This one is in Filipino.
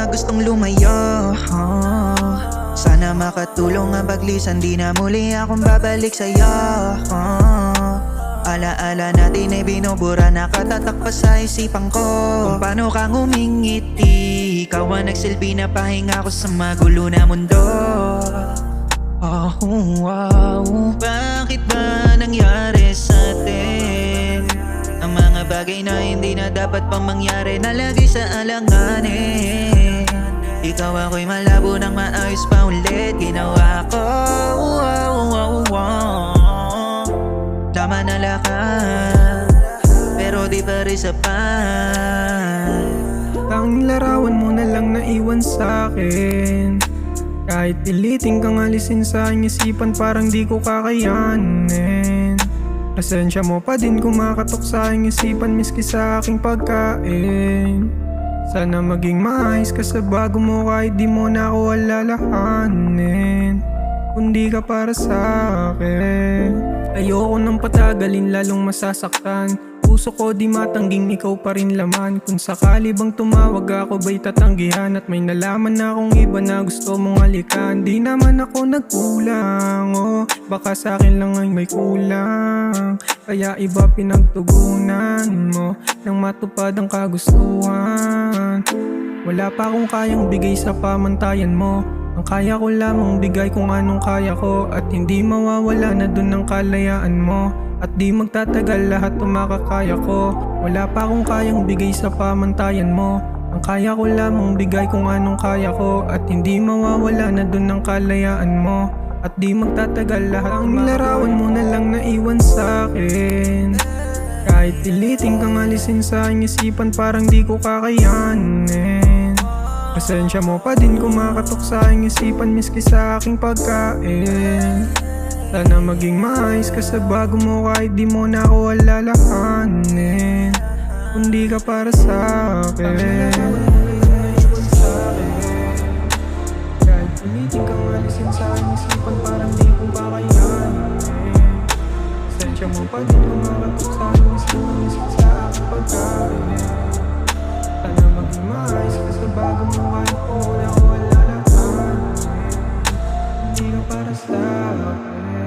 na gustong lumayo. Sana makatulong ang paglisan, di na muli akong babalik sa'yo. Alaala natin ay binubura, nakatatak pa sa isipan ko kung paano kang umingiti. Ikaw ang nagsilbi na pahinga ko sa magulo na mundo. Wow, bakit ba nangyari sa atin ang mga bagay na hindi na dapat pang mangyari, nalagay sa alanganin? Ikaw ako'y malabo nang maayos pa ulit ginawa ko. Tama na lakas, pero di pa rin sapat. Tanging larawan mo na lang naiwan sa'kin. Kahit piliting kang alisin sa aking isipan, parang di ko kakayanin. Presensya mo pa din kumakatok sa aking isipan, miski sa aking pagkain. Sana maging maayos ka sa bago mo, kahit di mo na ako alalahanin. Kung di ka para sa akin, ayoko nang patagalin, lalong masasaktan. Puso ko di matangging ikaw pa rin laman. Kung sakali bang tumawag ako, ba'y tatanggihan? At may nalaman na akong iba na gusto mong halikan. Di naman ako nagkulang, baka sa akin lang ay may kulang. Kaya iba pinagtugunan mo nang matupad ang kagustuhan. Wala pa akong kayang bigay sa pamantayan mo. Ang kaya ko lamang bigay kung anong kaya ko, at hindi mawawala na dun ang kalayaan mo. At di magtatagal lahat tumakakaya ko. Wala pa akong kayang bigay sa pamantayan mo. Ang kaya ko lamang bigay kung anong kaya ko, at hindi mawawala na dun ang kalayaan mo. At di magtatagal lahat ang larawan mo na lang naiwan sa'kin. Kahit piliting kang alisin sa aking isipan, parang di ko kakayanin. Presensya mo pa din kumakatok sa aking isipan, miski sa aking pagkain. Sana maging maayos ka sa bago mo, kahit di mo na ako alalahanin. Kung di ka para sa akin, kahit piliting kang alisin sa aking isipan, parang di ko kakayanin. Presensya mo pa din kumakatok sa aking isipan, miski sa aking pagkain. Sana maging maayos ka sa bago mo, kahit di mo na ako alalahanin. Kung di ka para sa akin.